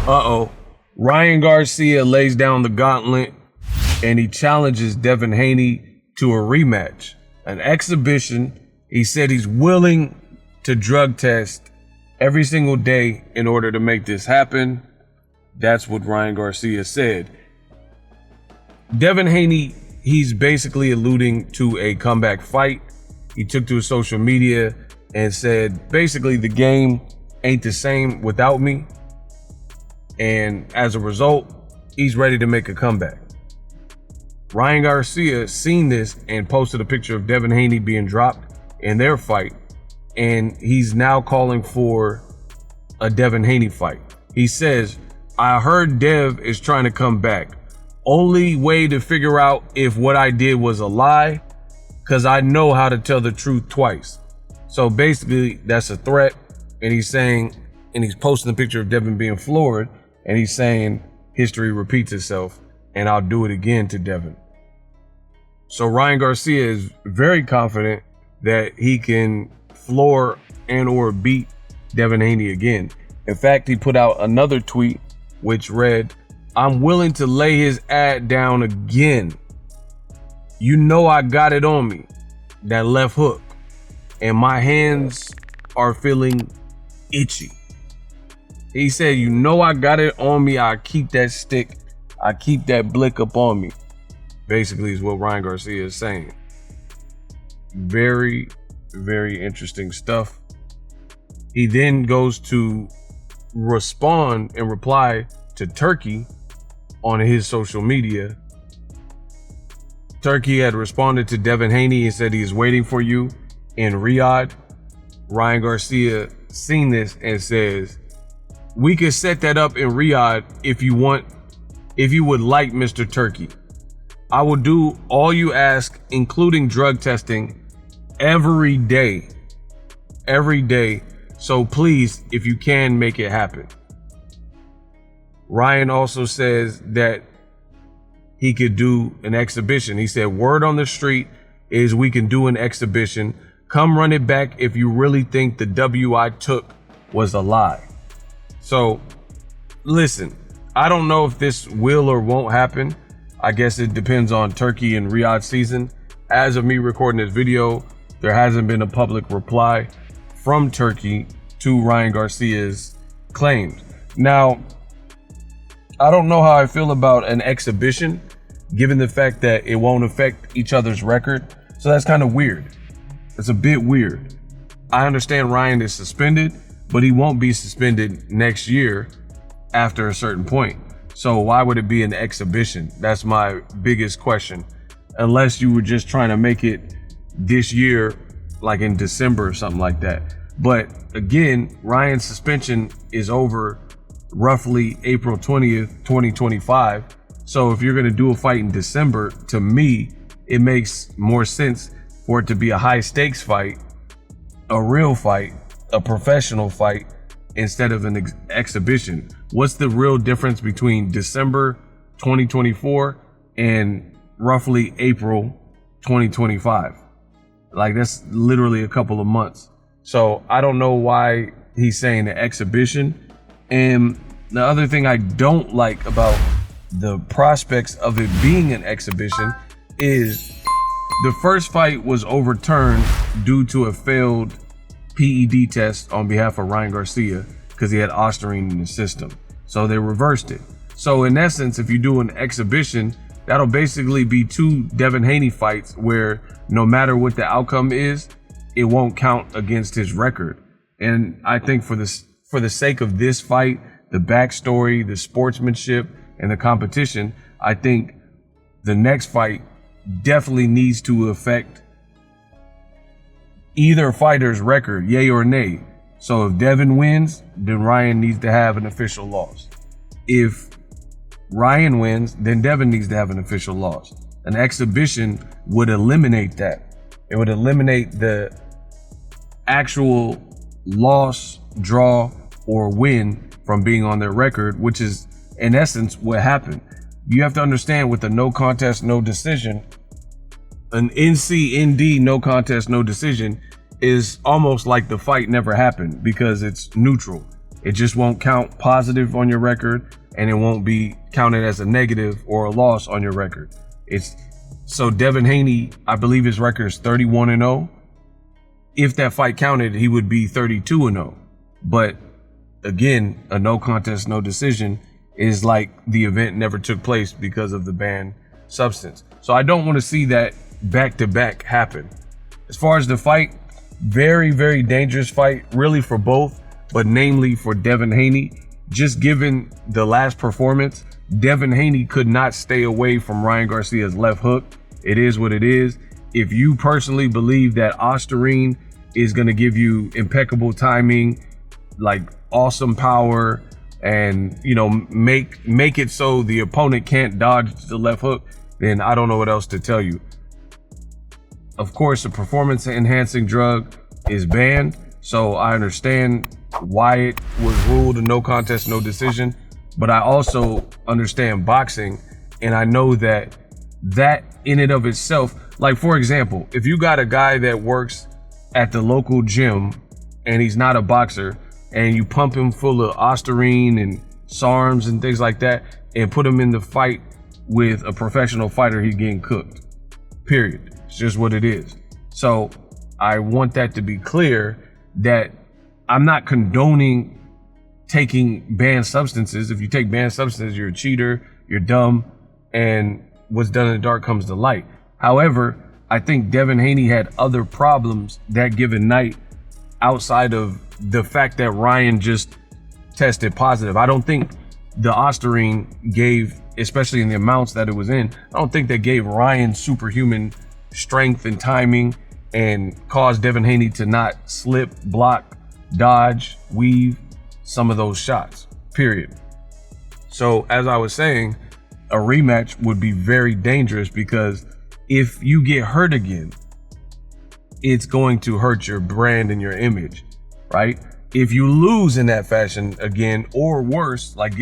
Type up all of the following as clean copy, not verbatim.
Uh-oh. Ryan Garcia lays down the gauntlet and he challenges Devin Haney to a rematch, an exhibition. He said he's willing to drug test every single day in order to make this happen. That's what Ryan Garcia said. Devin Haney, he's basically alluding to a comeback fight. He took to his social media and said, basically, the game ain't the same without me. And as a result, he's ready to make a comeback. Ryan Garcia seen this and posted a picture of Devin Haney being dropped in their fight. And he's now calling for a Devin Haney fight. He says, I heard Dev is trying to come back. Only way to figure out if what I did was a lie, because I know how to tell the truth twice. So basically, that's a threat. And he's saying, and he's posting a picture of Devin being floored, and he's saying, history repeats itself, and I'll do it again to Devin. So Ryan Garcia is very confident that he can floor and or beat Devin Haney again. In fact, he put out another tweet which read, I'm willing to lay his ad down again. You know I got it on me, that left hook, and my hands are feeling itchy. He said, you know I got it on me. I keep that stick. I keep that blick up on me. Basically is what Ryan Garcia is saying. Very, very interesting stuff. He then goes to respond and reply to Turkey on his social media. Turkey had responded to Devin Haney and said he is waiting for you in Riyadh. Ryan Garcia seen this and says, we could set that up in Riyadh if you want, if you would like, Mr. Turkey. I will do all you ask, including drug testing every day. Every day. So please, if you can, make it happen. Ryan also says that he could do an exhibition. He said, word on the street is we can do an exhibition. Come run it back if you really think the W I took was a lie. So listen, I don't know if this will or won't happen. I guess it depends on Turkey and Riyadh season. As of me recording this video, there hasn't been a public reply from Turkey to Ryan Garcia's claims. Now, I don't know how I feel about an exhibition, given the fact that it won't affect each other's record. So that's kind of weird. It's a bit weird. I understand Ryan is suspended, but he won't be suspended next year after a certain point. So why would it be an exhibition? That's my biggest question. Unless you were just trying to make it this year, like in December or something like that. But again, Ryan's suspension is over roughly April 20th, 2025. So if you're going to do a fight in December, to me, it makes more sense for it to be a high stakes fight, a real fight, a professional fight, instead of an exhibition. What's the real difference between December 2024 and roughly April 2025? Like, that's literally a couple of months. So I don't know why he's saying an exhibition. And the other thing I don't like about the prospects of it being an exhibition is the first fight was overturned due to a failed PED test on behalf of Ryan Garcia because he had ostarine in the system. So they reversed it. So in essence, if you do an exhibition, that'll basically be two Devin Haney fights where no matter what the outcome is, it won't count against his record. And I think for the sake of this fight, the backstory, the sportsmanship, and the competition, I think the next fight definitely needs to affect either fighter's record, yay or nay. So if Devin wins, then Ryan needs to have an official loss. If Ryan wins, then Devin needs to have an official loss. An exhibition would eliminate that. It would eliminate the actual loss, draw, or win from being on their record, which is in essence what happened. You have to understand, with a no contest, no decision, an NCND, no contest, no decision, is almost like the fight never happened because it's neutral. It just won't count positive on your record, and it won't be counted as a negative or a loss on your record. So Devin Haney, I believe his record is 31-0. If that fight counted, he would be 32-0. But again, a no contest, no decision is like the event never took place because of the banned substance. So I don't want to see that back-to-back happen. As far as the fight, very, very dangerous fight, really for both, but namely for Devin Haney. Just given the last performance, Devin Haney could not stay away from Ryan Garcia's left hook. It is what it is. If you personally believe that Osterine is going to give you impeccable timing, like awesome power, and make it so the opponent can't dodge the left hook, then I don't know what else to tell you. Of course, a performance enhancing drug is banned, so I understand why it was ruled a no contest, no decision, but I also understand boxing, and I know that in and of itself, like for example, if you got a guy that works at the local gym and he's not a boxer, and you pump him full of Osterine and SARMs and things like that, and put him in the fight with a professional fighter, he's getting cooked. Period. It's just what it is. So I want that to be clear, that I'm not condoning taking banned substances. If you take banned substances, you're a cheater, you're dumb, and what's done in the dark comes to light. However, I think Devin Haney had other problems that given night outside of the fact that Ryan just tested positive. I don't think the Osterine gave, especially in the amounts that it was in, I don't think that gave Ryan superhuman strength and timing and caused Devin Haney to not slip, block, dodge, weave some of those shots, period. So as I was saying, a rematch would be very dangerous, because if you get hurt again, it's going to hurt your brand and your image, right? If you lose in that fashion again, or worse, like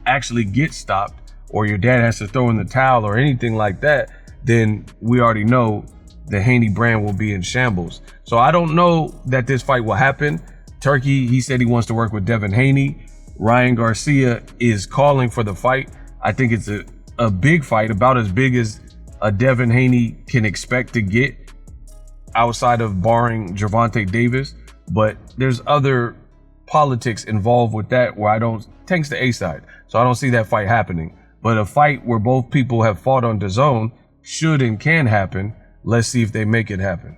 actually get stopped, or your dad has to throw in the towel or anything like that, then we already know the Haney brand will be in shambles. So I don't know that this fight will happen. Turkey, he said he wants to work with Devin Haney. Ryan Garcia is calling for the fight. I think it's a big fight, about as big as a Devin Haney can expect to get, outside of barring Gervonta Davis. But there's other politics involved with that where thanks to A-side. So I don't see that fight happening. But a fight where both people have fought on DAZN should and can happen. Let's see if they make it happen.